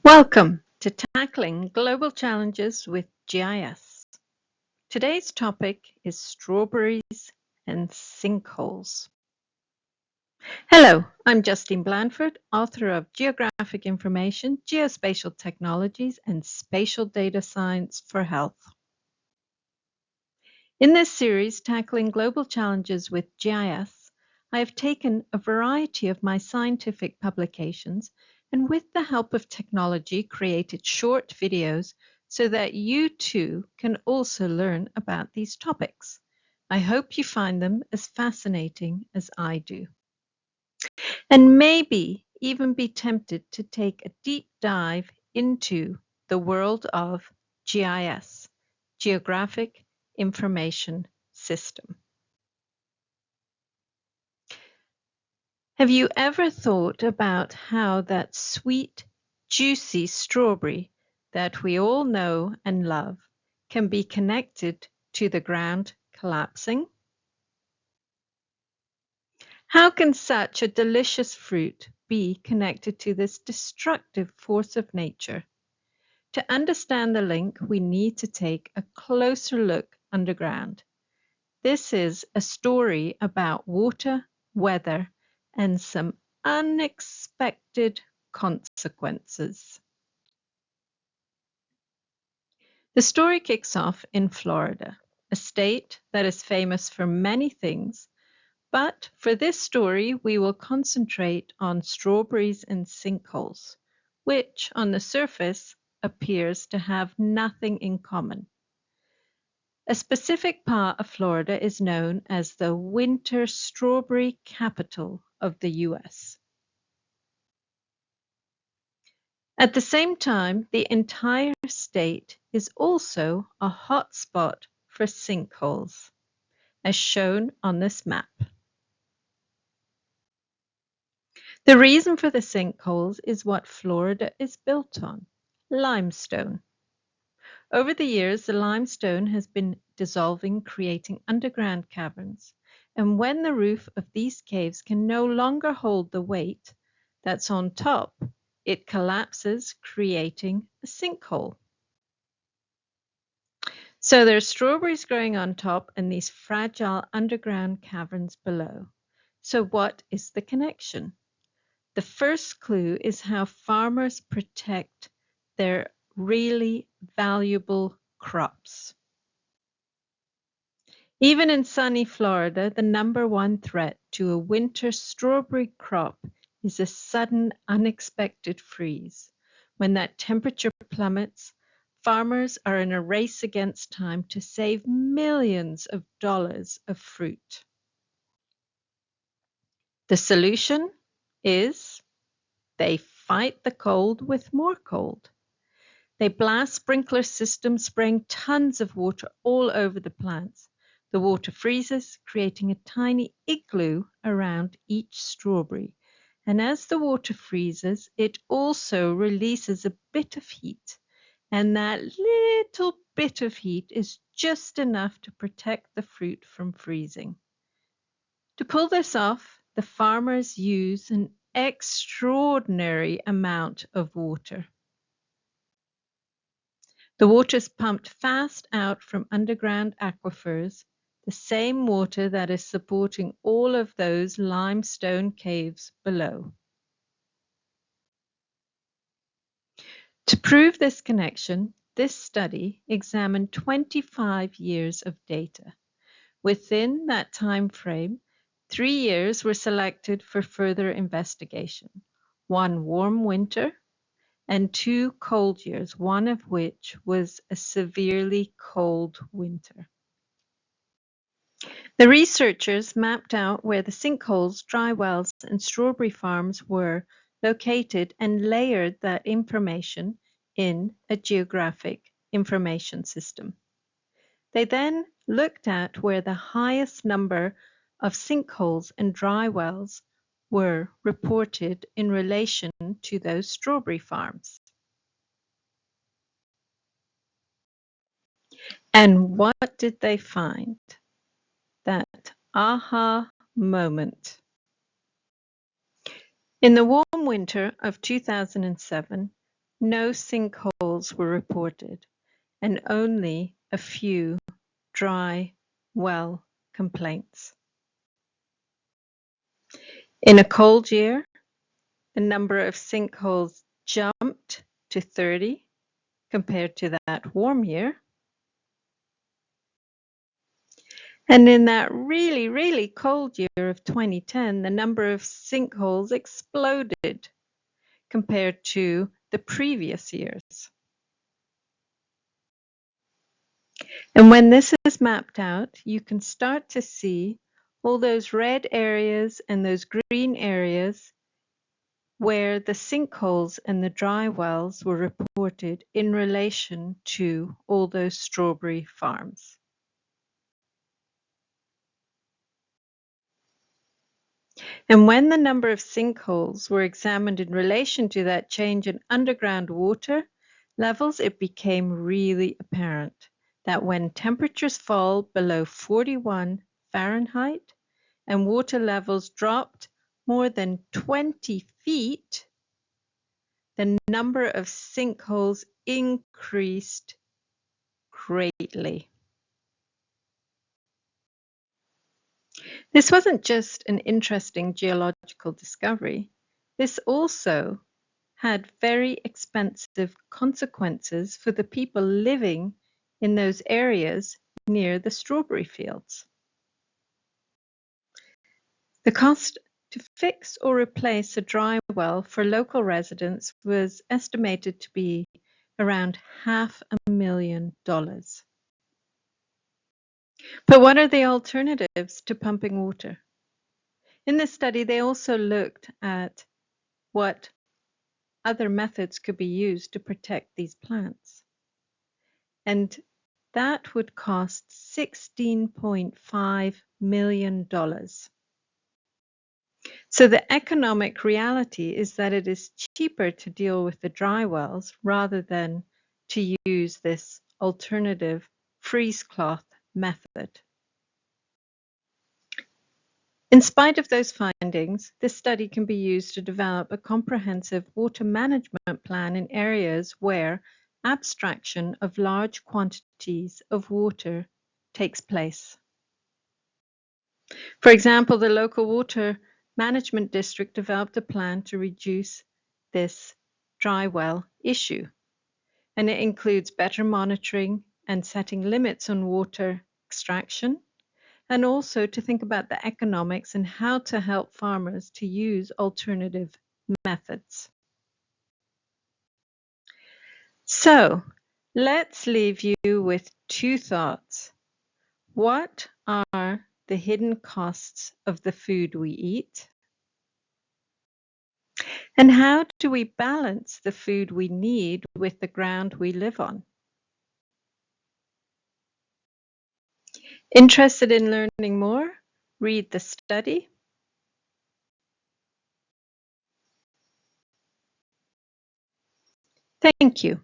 Welcome to Tackling Global Challenges with GIS. Today's topic is strawberries and sinkholes. Hello, I'm Justine Blandford, author of Geographic Information, Geospatial Technologies, and Spatial Data Science for Health. In this series, Tackling Global Challenges with GIS, I have taken a variety of my scientific publications and with the help of technology created short videos so that you too can also learn about these topics. I hope you find them as fascinating as I do. And maybe even be tempted to take a deep dive into the world of GIS, Geographic Information System. Have you ever thought about how that sweet, juicy strawberry that we all know and love can be connected to the ground collapsing? How can such a delicious fruit be connected to this destructive force of nature? To understand the link, we need to take a closer look underground. This is a story about water, weather, and some unexpected consequences. The story kicks off in Florida, a state that is famous for many things, but for this story we will concentrate on strawberries and sinkholes, which on the surface appears to have nothing in common. A specific part of Florida is known as the winter strawberry capital of the US. At the same time, the entire state is also a hotspot for sinkholes, as shown on this map. The reason for the sinkholes is what Florida is built on: limestone. Over the years, the limestone has been dissolving, creating underground caverns, and when the roof of these caves can no longer hold the weight that's on top, it collapses, creating a sinkhole. So there's strawberries growing on top and these fragile underground caverns below. So what is the connection? The first clue is how farmers protect their really valuable crops. Even in sunny Florida, the #1 threat to a winter strawberry crop is a sudden, unexpected freeze. When that temperature plummets, farmers are in a race against time to save millions of dollars of fruit. The solution is they fight the cold with more cold. They blast sprinkler systems, spraying tons of water all over the plants. The water freezes, creating a tiny igloo around each strawberry. And as the water freezes, it also releases a bit of heat. And that little bit of heat is just enough to protect the fruit from freezing. To pull this off, the farmers use an extraordinary amount of water. The water is pumped fast out from underground aquifers, the same water that is supporting all of those limestone caves below. To prove this connection, this study examined 25 years of data. Within that time frame, 3 years were selected for further investigation: 1 warm winter and 2 cold years, one of which was a severely cold winter. The researchers mapped out where the sinkholes, dry wells, and strawberry farms were located and layered that information in a geographic information system. They then looked at where the highest number of sinkholes and dry wells were reported in relation to those strawberry farms. And what did they find? That aha moment. In the warm winter of 2007, no sinkholes were reported, and only a few dry well complaints. In a cold year, the number of sinkholes jumped to 30 compared to that warm year. And in that really, really cold year of 2010, the number of sinkholes exploded compared to the previous years. And when this is mapped out, you can start to see all those red areas and those green areas where the sinkholes and the dry wells were reported in relation to all those strawberry farms. And when the number of sinkholes were examined in relation to that change in underground water levels, it became really apparent that when temperatures fall below 41 Fahrenheit and water levels dropped more than 20 feet, the number of sinkholes increased greatly. This wasn't just an interesting geological discovery. This also had very expensive consequences for the people living in those areas near the strawberry fields. The cost to fix or replace a dry well for local residents was estimated to be around $500,000. But what are the alternatives to pumping water? In this study, they also looked at what other methods could be used to protect these plants. And that would cost $16.5 million. So the economic reality is that it is cheaper to deal with the dry wells rather than to use this alternative freeze cloth method. In spite of those findings, this study can be used to develop a comprehensive water management plan in areas where abstraction of large quantities of water takes place. For example, the local water management district developed a plan to reduce this dry well issue, and it includes better monitoring and setting limits on water extraction, and also to think about the economics and how to help farmers to use alternative methods. So let's leave you with two thoughts. What are the hidden costs of the food we eat? And how do we balance the food we need with the ground we live on? Interested in learning more? Read the study. Thank you.